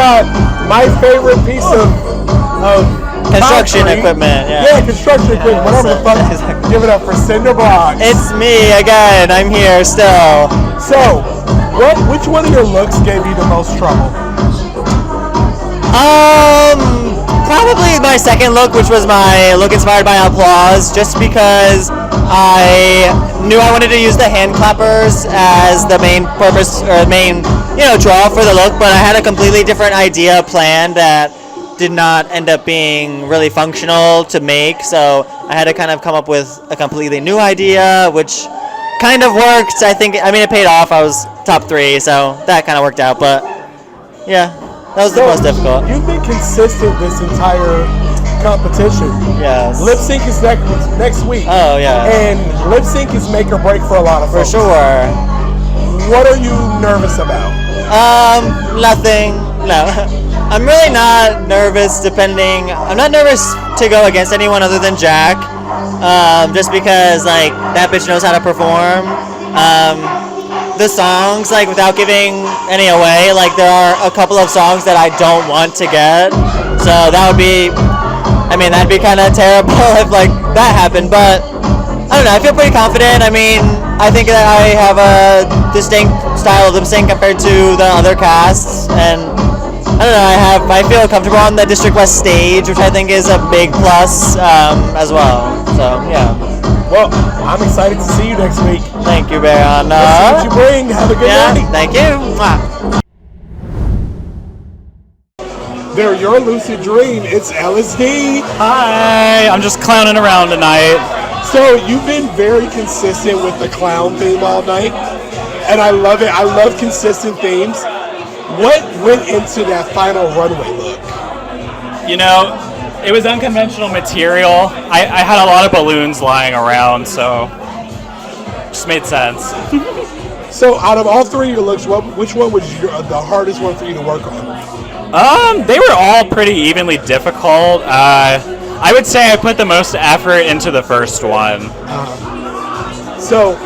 about my favorite piece of construction concrete. equipment. Yeah, construction equipment. Whatever the fuck. Exactly. Give it up for Cinder Blocks. It's me again. I'm here still. So, which one of your looks gave you the most trouble? Probably my second look, which was my look inspired by applause, just because I knew I wanted to use the hand clappers as the main purpose or main, draw for the look, but I had a completely different idea planned that did not end up being really functional to make, so I had to kind of come up with a completely new idea, which kind of worked. It paid off. I was top 3, so that kind of worked out, but yeah. That was the most difficult. You've been consistent this entire competition. Yes. Lip sync is next week. Oh, yeah. And lip sync is make or break for a lot of folks. For sure. What are you nervous about? Nothing. No. I'm really not nervous I'm not nervous to go against anyone other than Jack. Just because, that bitch knows how to perform. The songs, without giving any away, there are a couple of songs that I don't want to get, so that would be, that'd be kind of terrible if, that happened, but, I don't know, I feel pretty confident. I think that I have a distinct style of lip sync compared to the other casts, and, I don't know, I feel comfortable on the District West stage, which I think is a big plus, as well, so, yeah. Well, I'm excited to see you next week. Thank you, Baron. Let's see what you bring. Have a good night. Thank you. Mwah. They're your lucid dream. It's LSD. Hi, I'm just clowning around tonight. So you've been very consistent with the clown theme all night, and I love it. I love consistent themes. What went into that final runway look? It was unconventional material. I had a lot of balloons lying around, so just made sense. So out of all 3 of your looks, which one was the hardest one for you to work on? They were all pretty evenly difficult. I would say I put the most effort into the first one. So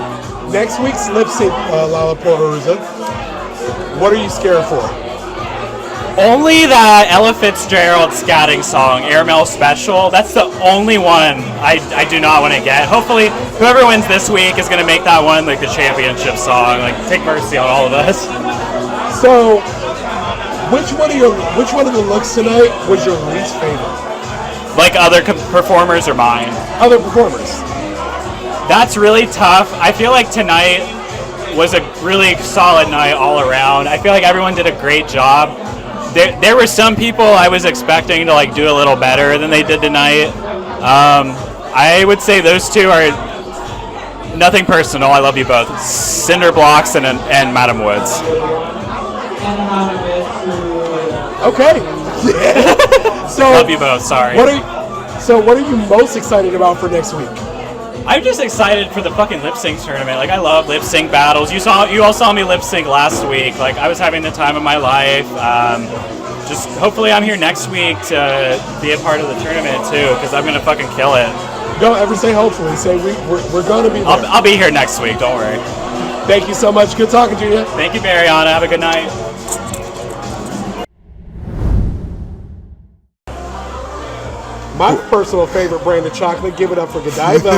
next week's lip sync, Lollapalooza, what are you scared for? Only that Ella Fitzgerald scatting song, Airmail Special. That's the only one I do not want to get. Hopefully, whoever wins this week is going to make that one the championship song. Take mercy on all of us. So, which one of the looks tonight was your least favorite? Other performers or mine? Other performers. That's really tough. I feel like tonight was a really solid night all around. I feel like everyone did a great job. There were some people I was expecting to do a little better than they did tonight. I would say those 2 are nothing personal. I love you both, Cinder Blocks and Madam Woods. Okay. So love you both. Sorry. What are you most excited about for next week? I'm just excited for the fucking lip sync tournament. I love lip sync battles. You all saw me lip sync last week. I was having the time of my life. Just hopefully I'm here next week to be a part of the tournament too, because I'm gonna fucking kill it. Don't ever say hopefully. Say we're gonna be there. I'll be here next week. Don't worry. Thank you so much. Good talking to you. Thank you, Mariana. Have a good night. My personal favorite brand of chocolate. Give it up for Godiva.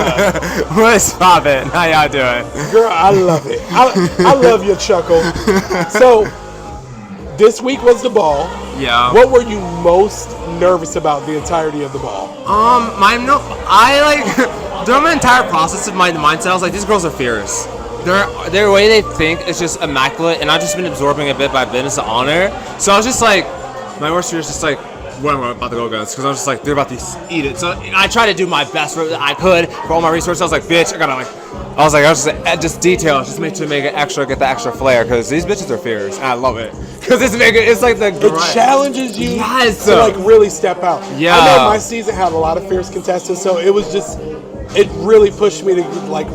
What's poppin'? How y'all doing? Girl, I love it. I love your chuckle. So, this week was the ball. Yeah. What were you most nervous about the entirety of the ball? During my entire process of my mindset, I was like, these girls are fierce. Their way they think is just immaculate, and I've just been absorbing it bit by bit as an honor. So I was just like, my worst fear is just what am I about to go against? Because I was just they're about to eat it. So I tried to do my best I could for all my resources. I was like, bitch, I was just details, just make it extra, get the extra flair, because these bitches are fierce, and I love it. Because it challenges you to really step out. Yeah. I know my season had a lot of fierce contestants, so it really pushed me to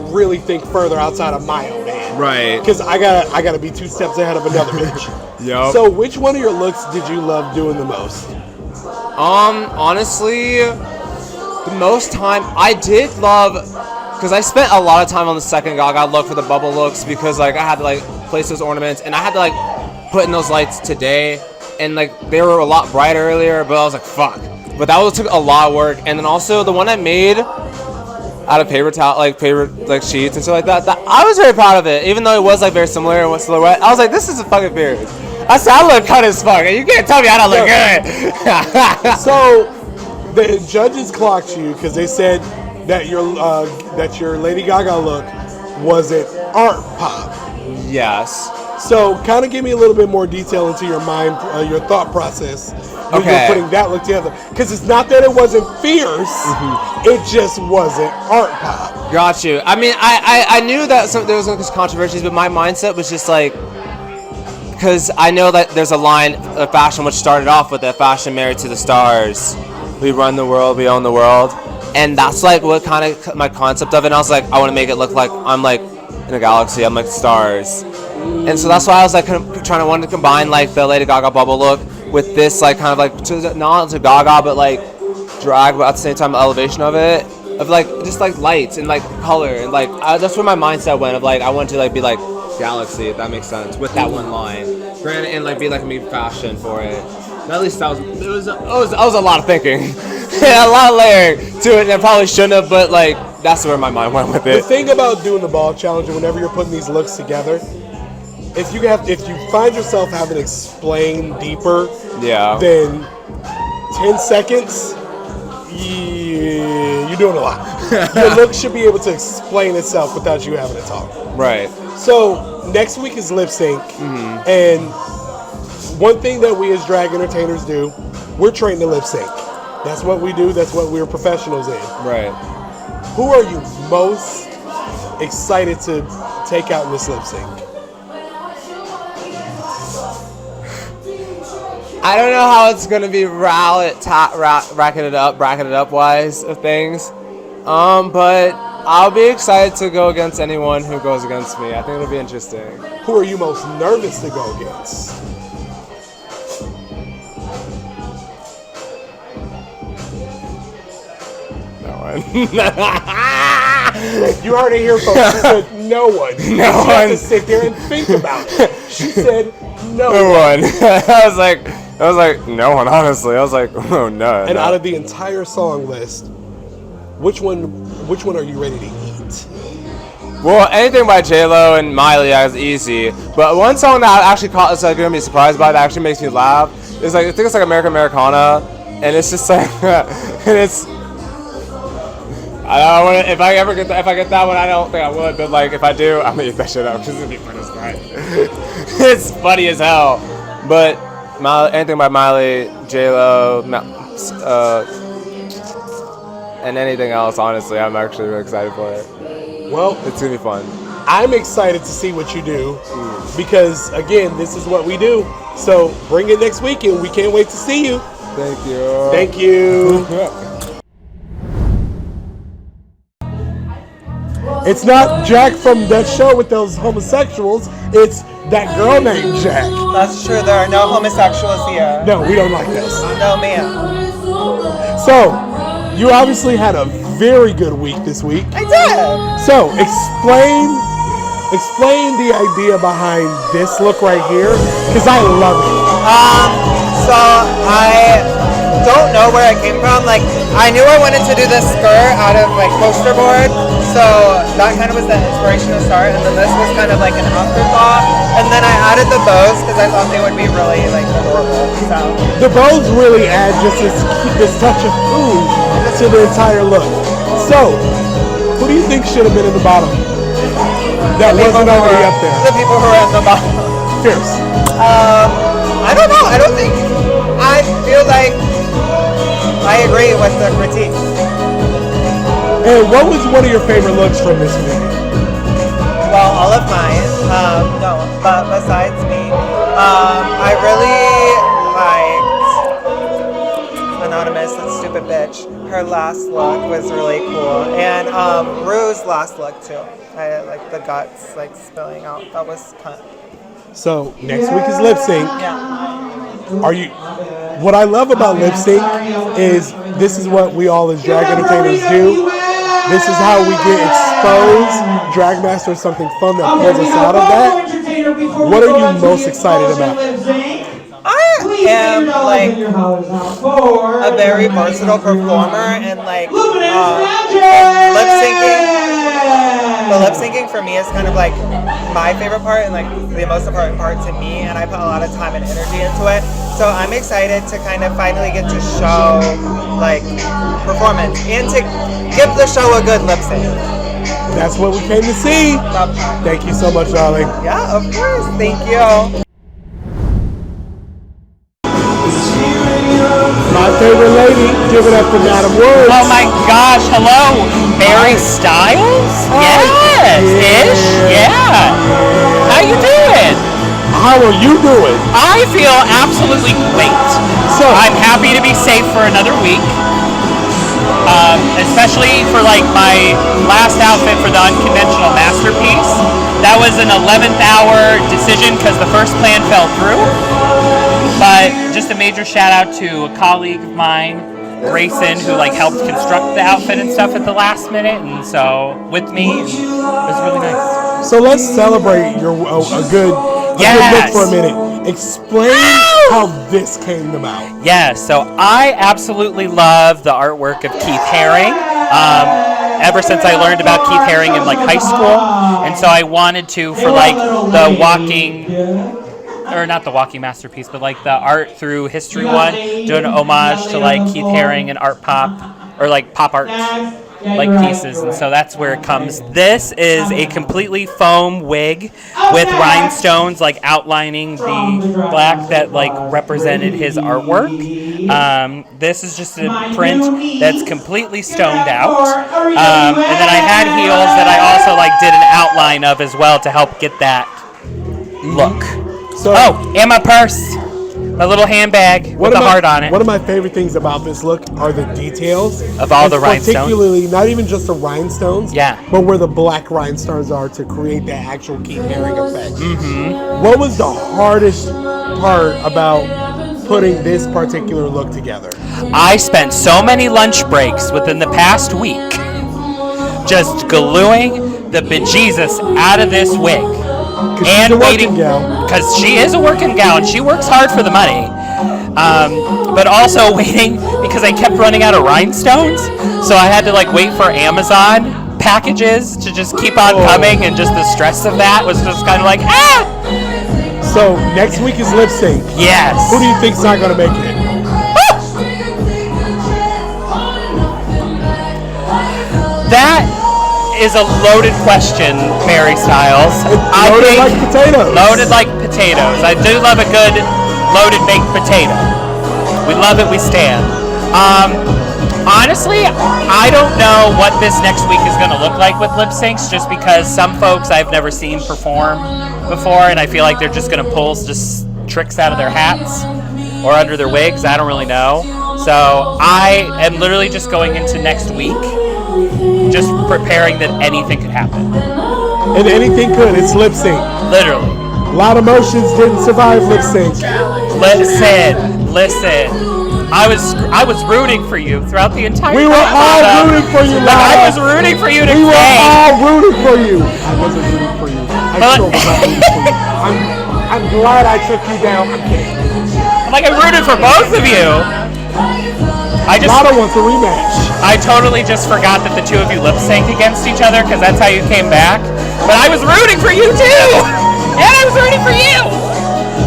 really think further outside of my own hand. Right. Because I gotta be 2 steps ahead of another bitch. Yep. So which one of your looks did you love doing the most? Honestly, the most time I did love, because I spent a lot of time on the second Gaga look for the bubble looks, because I had to place those ornaments, and I had to put in those lights today. and like they were a lot brighter earlier, but I was like, fuck. But that took a lot of work. And then also the one I made out of paper sheets and stuff like that, I was very proud of it, even though it was like very similar in what silhouette. I was like, this is a fucking fierce. I look cut as fuck, and you can't tell me I don't look good. So the judges clocked you because they said that your Lady Gaga look wasn't art pop. Yes. So kind of give me a little bit more detail into your mind, your thought process when Okay. you're putting that look together. Because it's not that it wasn't fierce, it just wasn't art pop. Got you. I mean, I knew that there was going to be controversies, but my mindset was just like, because I know that there's a line of fashion which started off with a fashion married to the stars. We run the world, we own the world. And that's like what kind of my concept of it. And I was like, I want to make it look like I'm like in a galaxy, I'm like stars. And so that's why I was like wanted to combine like the Lady Gaga bubble look with this like kind of like not to Gaga but like drag, but at the same time elevation of it, of like just like lights and like color and like that's where my mindset went of like I wanted to like be like galaxy, if that makes sense, with that one line. Granted, and like be like me fashion for it. At least that was a lot of thinking, a lot of layering to it, and I probably shouldn't have, but like that's where my mind went with it. The thing about doing the ball challenge, and whenever you're putting these looks together, if you find yourself having to explain deeper than 10 seconds, you're doing a lot. Your look should be able to explain itself without you having to talk. Right. So next week is lip sync, and one thing that we as drag entertainers do, we're trained to lip sync. That's what we do. That's what we're professionals in. Right. Who are you most excited to take out in this lip sync? I don't know how it's gonna be bracketed up wise of things, but I'll be excited to go against anyone who goes against me. I think it'll be interesting. Who are you most nervous to go against? No one. You heard it here, folks. She said no one. No she had to one. sit there and think about it. She said no No one. one. I was like, no one. Honestly, I was like, oh no. And no. out of the entire song list, which one are you ready to eat? Well, anything by J-Lo and Miley is easy. But one song that I actually caught, like, gonna be surprised by, that actually makes me laugh, is like, I think it's like American Americana, and it's just like, and it's. I don't want to. If I get that one, I don't think I would. But like, if I do, I'm gonna eat that shit up because it's gonna be funny as night. It's funny as hell. But anything by Miley, J-Lo, and anything else, honestly, I'm actually really excited for it. Well, It's gonna be fun. I'm excited to see what you do because, again, this is what we do. So bring it next week, and we can't wait to see you. Thank you. Thank you. It's not Jack from that show with those homosexuals. It's that girl named Jack. That's true. There are no homosexuals here. No, we don't like this. No, ma'am. So, you obviously had a very good week this week. I did. So, explain the idea behind this look right here, because I love it. So I don't know where it came from. Like, I knew I wanted to do this skirt out of like poster board, so that kind of was the inspiration to start. And then this was kind of like an afterthought. And then I added the bows because I thought they would be really like adorable. So The bows really add just this touch of ooh to the entire look. So, who do you think should have been in the bottom? That wasn't already up there. the people who are at the bottom. Fierce. I don't know. I don't think. I feel like I agree with the critique. And what was one of your favorite looks from this movie? Well, all of mine. No, but besides me, I really liked Anonymous, that stupid bitch. Her last look was really cool, and Rue's last look too. I like the guts like spilling out. That was kind. So, next week is lip sync. Yeah. What I love about lip sync is this is what we all as drag entertainers do. This is how we get exposed. Drag Master is something fun that pulls us out of that. What are you most excited about? am like a very versatile performer, and like lip syncing. The lip syncing for me is kind of like my favorite part and like the most important part to me, and I put a lot of time and energy into it. So I'm excited to kind of finally get to show like performance and to give the show a good lip sync. That's what we came to see. Thank you so much, darling. Yeah, of course. Thank you. My favorite lady, give it up for Madam Woods. Oh my gosh, hello, Mary Styles? Yes, Ish, yeah. How you doing? How are you doing? I feel absolutely great. So I'm happy to be safe for another week. Especially for like my last outfit for the unconventional masterpiece. That was an 11th hour decision because the first plan fell through. But just a major shout out to a colleague of mine, Grayson, who like helped construct the outfit and stuff at the last minute, and so with me, and it was really nice. So let's celebrate your a good look for a minute. Explain how this came about. Yeah, so I absolutely love the artwork of Keith Haring. Ever since I learned about Keith Haring in like high school, and so I wanted to for like the walking, or not the walking masterpiece, but like the art through history one, do an homage to like Keith Haring and art pop, or like pop art like pieces, and so that's where it comes. This is a completely foam wig with rhinestones like outlining the black that like represented his artwork. This is just a print that's completely stoned out, and then I had heels that I also like did an outline of as well to help get that look. So, and my purse, my little handbag with the heart on it. One of my favorite things about this look are the details Of all the rhinestones? Particularly, not even just the rhinestones, Yeah. but where the black rhinestones are to create that actual Keith Haring effect. Mm-hmm. What was the hardest part about putting this particular look together? I spent so many lunch breaks within the past week just gluing the bejesus out of this wig. And waiting, because she is a working gal and she works hard for the money, but also waiting because I kept running out of rhinestones, so I had to like wait for Amazon packages to just keep on coming, and just the stress of that was just kind of like So next week is lip sync. Yes. Who do you think's not gonna make it? That is a loaded question, Mary Styles. Loaded like potatoes. Loaded like potatoes. I do love a good loaded baked potato. We love it, we stand. Honestly, I don't know what this next week is going to look like with lip syncs, just because some folks I've never seen perform before, and I feel like they're just going to pull just tricks out of their hats or under their wigs. I don't really know. So I am literally just going into next week just preparing that anything could happen. And anything could. It's lip sync. Literally. A lot of emotions didn't survive lip sync. Listen. I was rooting for you throughout the entire We were all rooting for you, But I Lala. was rooting for you to We were stay. all rooting for you. I wasn't rooting for you. I still was not rooting for you. I'm glad I took you down. I'm kidding. I'm like, I rooted for both of you. Lala wants a rematch. I totally just forgot that the two of you lip sync against each other because that's how you came back. But I was rooting for you too. Yeah, I was rooting for you.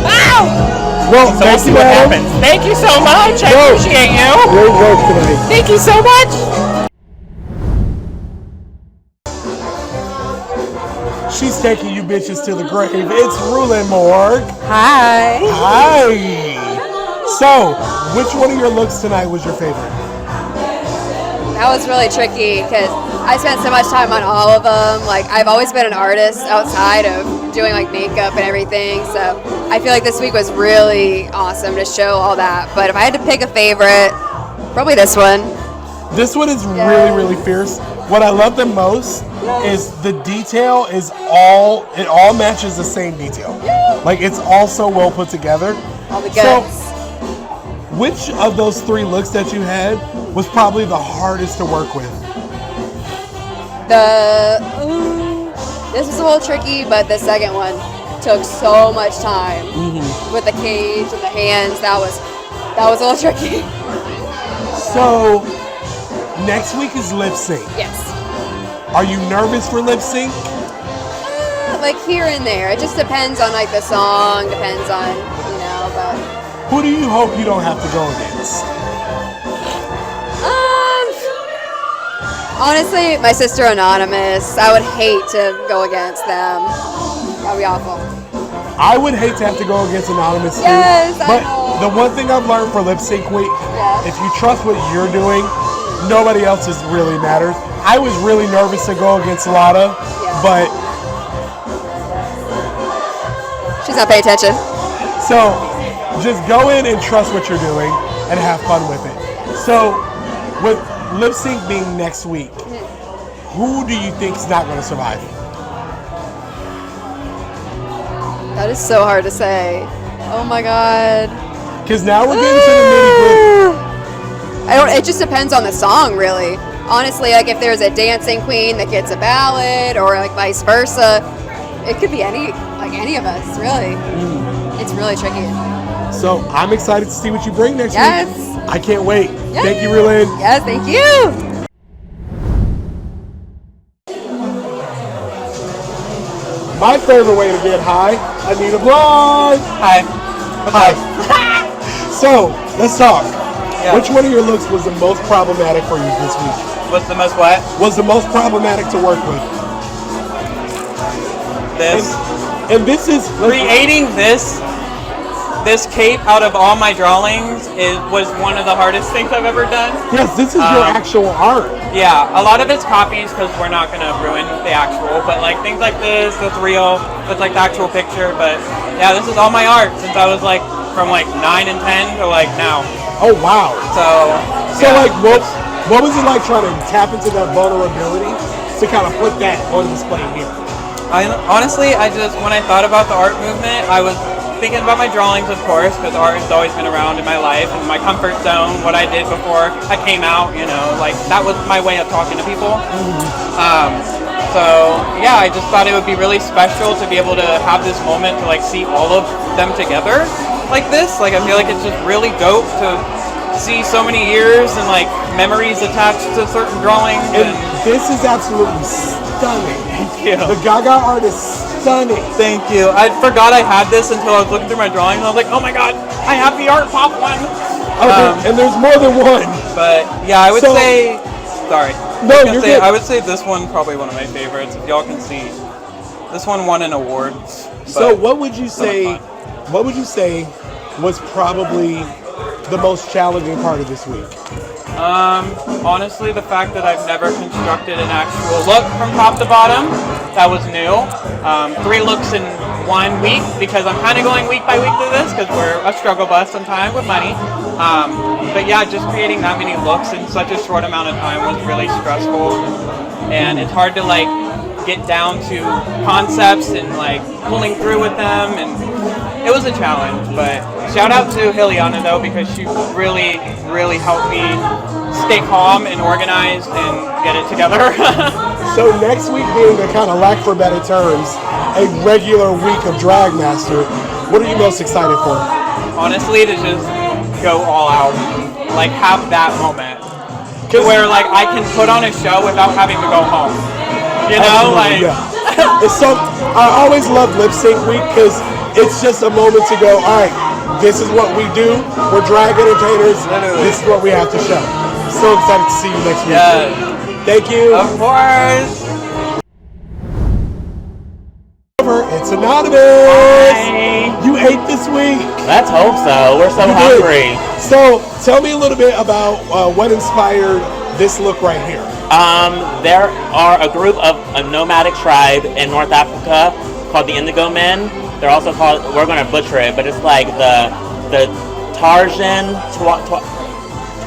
Wow. Well, So we'll see what happens. Thank you so much. I appreciate you. Great work tonight. Thank you so much. She's taking you bitches to the grave. It's Rulin Morg. Hi. Hi. So, which one of your looks tonight was your favorite? That was really tricky because I spent so much time on all of them. Like, I've always been an artist outside of doing like makeup and everything, so I feel like this week was really awesome to show all that. But if I had to pick a favorite, probably this one. This one is really, really fierce. What I love the most is the detail it all matches the same detail. Like, it's all so well put together. All the So, goods. which of those three looks that you had was probably the hardest to work with? This was a little tricky, but the second one. took so much time with the cage and the hands. That was a little tricky. So, next week is lip sync. Yes. Are you nervous for lip sync? Like here and there. It just depends on like the song, depends on, but Who do you hope you don't have to go against? honestly, my sister Anonymous, I would hate to go against them. That'd be awful. I would hate to have to go against Anonymous too. Yes, I but know. the one thing I've learned for lip sync week, if you trust what you're doing, nobody else's really matters. I was really nervous to go against Lotta, but she's not paying attention. so just go in and trust what you're doing and have fun with it. So with lip sync being next week, who do you think is not going to survive? That is so hard to say. Oh my god. Because now we're getting to the nitty-gritty. It just depends on the song, really. Honestly, like if there's a dancing queen that gets a ballad, or like vice versa, it could be any of us, really. It's really tricky. So I'm excited to see what you bring next Yes. week. I can't wait. Yes. Thank you, Relyn. Yes, thank you. My favorite way to get high, Anita Blonde. Hi. Hi. So, let's talk. Yeah. Which one of your looks was the most problematic for you this week? What's the most what? Was the most problematic to work with? This. And this is... Creating this cape out of all my drawings was one of the hardest things I've ever done. Yes, this is your actual art. Yeah, a lot of it's copies because we're not going to ruin the actual, but like things like this, that's real, that's like the actual picture. But yeah, this is all my art since I was like from like 9 and 10 to like now. Oh, wow. So yeah. Like, what was it like trying to tap into that vulnerability to kind of put that on display here? Honestly, when I thought about the art movement, I was thinking about my drawings, of course, because art has always been around in my life and my comfort zone, what I did before I came out, like that was my way of talking to people. So yeah, I just thought it would be really special to be able to have this moment to like see all of them together like this. Like I feel like it's just really dope to see so many years and like memories attached to certain drawings. And this is absolutely stunning. Thank you. The Gaga art is stunning. Thank you. I forgot I had this until I was looking through my drawings and I was like, oh my god, I have the Art Pop one. And there's more than one. But yeah, I would say, sorry. No, you're good. I would say this one probably one of my favorites. If y'all can see, this one won an awards. So what would you say? What would you say was probably the most challenging part of this week? Honestly, the fact that I've never constructed an actual look from top to bottom, that was new. 3 looks in 1 week because I'm kind of going week by week through this because we're a struggle bus sometimes with money. But yeah, just creating that many looks in such a short amount of time was really stressful, and it's hard to like get down to concepts and like pulling through with them, and it was a challenge. But shout out to Hiliana though, because she really helped me stay calm and organized and get it together. So next week being a kind of, lack for better terms, a regular week of Drag Master, what are you most excited for? Honestly, to just go all out, like have that moment where like I can put on a show without having to go home. It's so. I always love lip sync week because it's just a moment to go. All right, this is what we do. We're drag entertainers. Literally. This is what we have to show. So excited to see you next week. Yeah. Thank you. Of course. It's Anonymous. Hi. You ate this week. Let's hope so. We're so You did. hungry. So tell me a little bit about what inspired this look right here. There are a group of a nomadic tribe in North Africa called the Indigo Men. They're also called, we're going to butcher it, but it's like the Tarjan,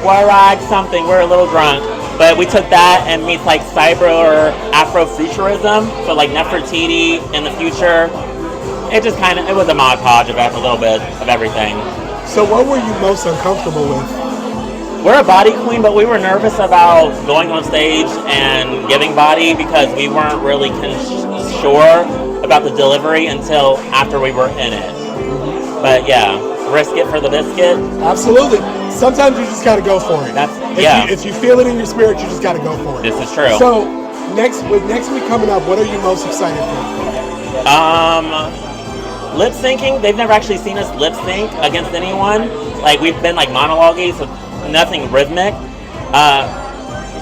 Tuareg something. We're a little drunk. But we took that and meets like cyber or Afrofuturism, so like Nefertiti in the future. It just kind of, it was a modpodge of a little bit of everything. So what were you most uncomfortable with? We're a body queen, but we were nervous about going on stage and giving body because we weren't really sure about the delivery until after we were in it. But yeah, risk it for the biscuit. Absolutely. Sometimes you just got to go for it. If you feel it in your spirit, you just got to go for it. This is true. So next week coming up, what are you most excited for? Lip syncing. They've never actually seen us lip sync against anyone. Like we've been like monologuing, so nothing rhythmic.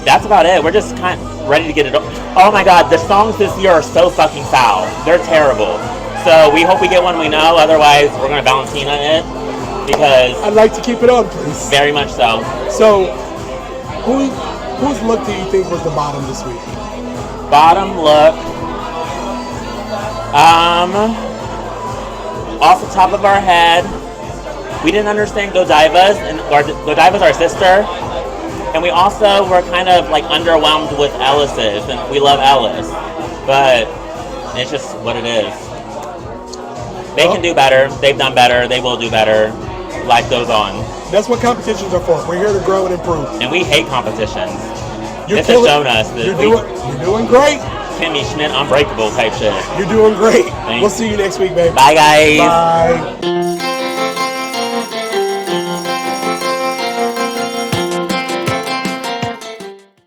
That's about it. We're just kind of ready to get it. Oh my God, the songs this year are so fucking foul. They're terrible. So we hope we get one we know. Otherwise, we're gonna Valentina it because I'd like to keep it on, please. Very much so. So, whose look do you think was the bottom this week? Bottom look. Off the top of our head, we didn't understand Godiva's, and Godiva's our sister. And we also were kind of like underwhelmed with Ellis's, and we love Ellis, but it's just what it is. They can do better. They've done better. They will do better. Life goes on. That's what competitions are for. We're here to grow and improve. And we hate competitions. You're This has shown us that you're doing great. Kimmy Schmidt unbreakable type shit. You're doing great. Thanks. We'll see you next week, babe. Bye, guys. Bye.